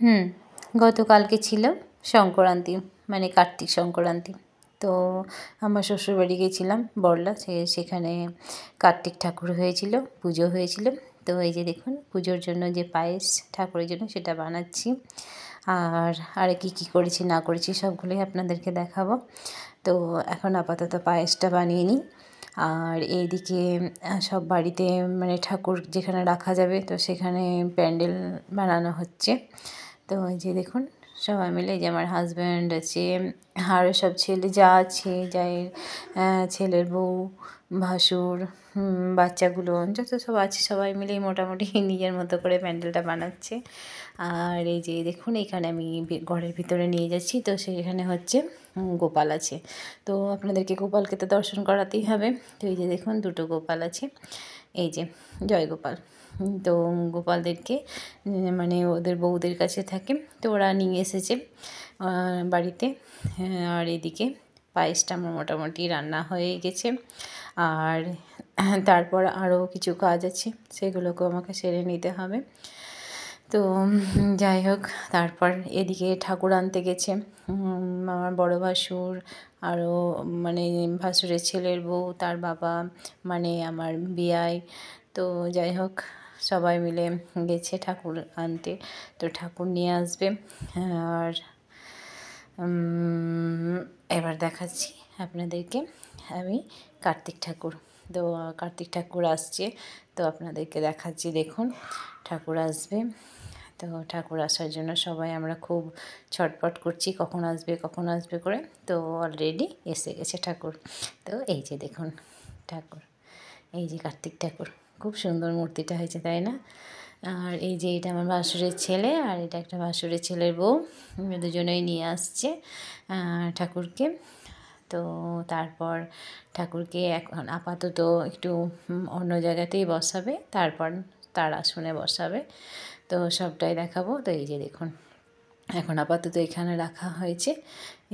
হুম, গতকালকে ছিল সংক্রান্তি, মানে কার্তিক সংক্রান্তি। তো আমার শ্বশুরবাড়ি গেছিলাম বড়লা, সেখানে কার্তিক ঠাকুর হয়েছিল, পুজো হয়েছিল। তো এই যে দেখুন পুজোর জন্য যে পায়েস ঠাকুরের জন্য সেটা বানাচ্ছি। আর কী কী করেছি না করেছি সবগুলোই আপনাদেরকে দেখাবো। তো এখন আপাতত পায়েসটা বানিয়ে নিই। আর এইদিকে সব বাড়িতে মানে ঠাকুর যেখানে রাখা যাবে তো সেখানে প্যান্ডেল বানানো হচ্ছে। তো এই যে দেখুন সবাই মিলে, যে আমার হাজব্যান্ড আছে, আরও সব ছেলে যা আছে, যাই ছেলের বউ, ভাসুর, বাচ্চাগুলো যত সব আছে সবাই মিলেই মোটামুটি নিজের মতো করে প্যান্ডেলটা বানাচ্ছে। আর এই যে দেখুন এখানে আমি ঘরের ভিতরে নিয়ে যাচ্ছি, তো সেখানে হচ্ছে গোপাল আছে। তো আপনাদেরকে গোপালকে তো দর্শন করাতেই হবে। তো এই যে দেখুন দুটো গোপাল আছে, এই যে জয় গোপাল। তো গোপালদেরকে মানে ওদের বউদের কাছে থাকে, তো ওরা নিয়ে এসেছে বাড়িতে। আর এদিকে পায়েসটা আমার মোটামুটি রান্না হয়ে গেছে। আর তারপর আরও কিছু কাজ আছে, সেগুলোকেও আমাকে সেরে নিতে হবে। তো যাই হোক, তারপর এদিকে ঠাকুর আনতে গেছে আমার বড় ভাসুর, আরও মানে ভাসুরের ছেলের বউ, তার বাবা, মানে আমার বিয়াই। তো যাই হোক সবাই মিলে গেছে ঠাকুর আনতে, তো ঠাকুর নিয়ে আসবে। আর এবার দেখাচ্ছি আপনাদেরকে আমি কার্তিক ঠাকুর। তো কার্তিক ঠাকুর আসছে, তো আপনাদেরকে দেখাচ্ছি। দেখুন ঠাকুর আসবে, তো ঠাকুর আসার জন্য সবাই আমরা খুব ছটপট করছি কখন আসবে কখন আসবে করে। তো অলরেডি এসে গেছে ঠাকুর। তো এই যে দেখুন ঠাকুর, এই যে কার্তিক ঠাকুর, খুব সুন্দর মূর্তিটা হয়েছে তাই না? আর এই যে এটা আমার ভাসুরের ছেলে, আর এটা একটা ভাসুরের ছেলের বউ, দুজনেই নিয়ে আসছে ঠাকুরকে। তো তারপর ঠাকুরকে এখন আপাতত একটু অন্য জায়গাতেই বসাবে, তারপর তার আসনে বসাবে। তো সবটাই দেখাবো। তো এই যে দেখুন এখন আপাতত এখানে রাখা হয়েছে,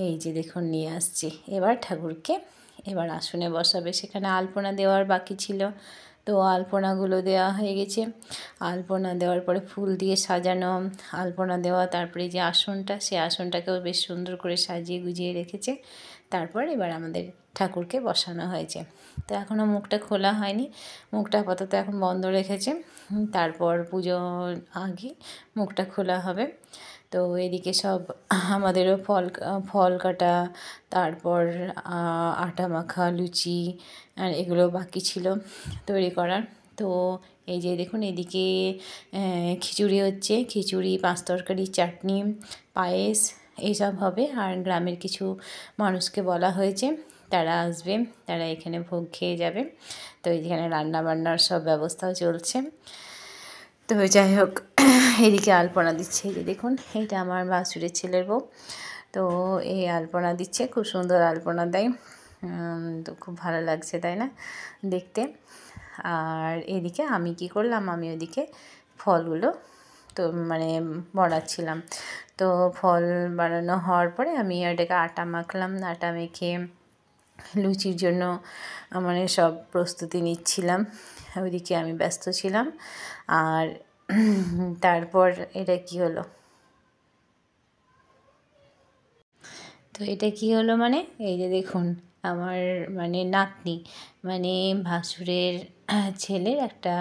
এই যে দেখুন নিয়ে আসছি। এবার ঠাকুরকে এবার আসনে বসাবে, সেখানে আলপনা দেওয়ার বাকি ছিল, তো আলপনাগুলো দেওয়া হয়ে গেছে। আলপনা দেওয়ার পরে ফুল দিয়ে সাজানো, আলপনা দেওয়া, তারপরে যে আসনটা, সেই আসনটাকেও বেশ সুন্দর করে সাজিয়ে গুজিয়ে রেখেছে। তারপর এবার আমাদের ঠাকুরকে বসানো হয়েছে। তো এখনও মুখটা খোলা হয়নি, মুখটা আপাতত এখন বন্ধ রেখেছে, তারপর পুজোর আগে মুখটা খোলা হবে। তো এদিকে সব আমাদেরও ফল কাটা, তারপর আটা মাখা লুচি, আর এগুলো বাকি ছিল তৈরি করার। তো এই যে দেখুন এদিকে খিচুড়ি হচ্ছে, খিচুড়ি, পাঁচ তরকারি, চাটনি, পায়েস এইসব হবে। আর গ্রামের কিছু মানুষকে বলা হয়েছে, তারা আসবে, তারা এখানে ভোগ খেয়ে যাবে। তো এইখানে রান্নাবান্নার সব ব্যবস্থাও চলছে। তো যাই হোক এদিকে আলপনা দিচ্ছে, এই যে দেখুন এইটা আমার ভাসুরের ছেলের বউ। তো এই আলপনা দিচ্ছে, খুব সুন্দর আলপনা দেয়, তো খুব ভালো লাগছে তাই না দেখতে। আর এদিকে আমি কি করলাম, আমি ওদিকে ফলগুলো তো মানে বানাচ্ছিলাম। তো ফল বানানো হওয়ার পরে আমি এটাকে আটা মাখলাম, আটা মেখে লুচির জন্য মানে সব প্রস্তুতি নিচ্ছিলাম, ওইদিকে আমি ব্যস্ত ছিলাম। আর তারপর এটা কি হলো, তো এটা কি হলো মানে এই যে দেখুন আমার মানে নাতনি, মানে ভাসুরের ছেলের একটা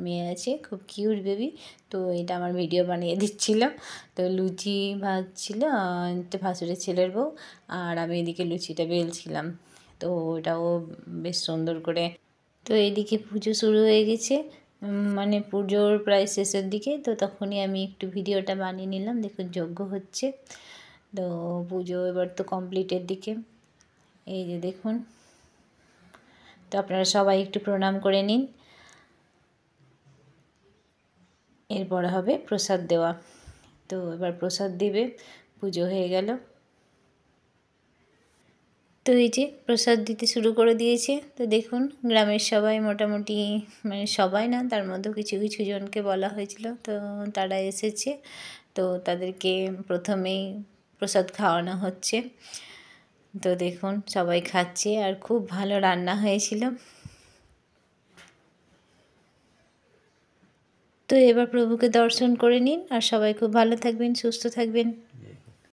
মেয়ে আছে, খুব কিউট বেবি। তো এটা আমার ভিডিও বানিয়ে দিচ্ছিল। তো লুচি ভাজছিল তো ভাসুরের ছেলের বউ, আর আমি এদিকে লুচিটা বেলছিলাম। তো ওটাও বেশ সুন্দর করে। তো এইদিকে পুজো শুরু হয়ে গেছে, মানে পুজোর প্রায় শেষের দিকে। তো তখনই আমি একটু ভিডিওটা বানিয়ে নিলাম। দেখুন যজ্ঞ হচ্ছে, তো পুজো এবার তো কমপ্লিটের দিকে, এই যে দেখুন। তো আপনারা সবাই একটু প্রণাম করে নিন, এরপর হবে প্রসাদ দেওয়া। তো এবার প্রসাদ দিবে, পুজো হয়ে গেল। তো এই যে প্রসাদ দিতে শুরু করে দিয়েছে। তো দেখুন গ্রামের সবাই মোটামুটি, মানে সবাই না, তার মধ্যেও কিছু কিছু জনকে বলা হয়েছিল, তো তারা এসেছে। তো তাদেরকে প্রথমেই প্রসাদ খাওয়ানো হচ্ছে। তো দেখুন সবাই খাচ্ছে, আর খুব ভালো রান্না হয়েছিল। তো এবার প্রভুকে দর্শন করে নিন আর সবাই খুব ভালো থাকবেন, সুস্থ থাকবেন।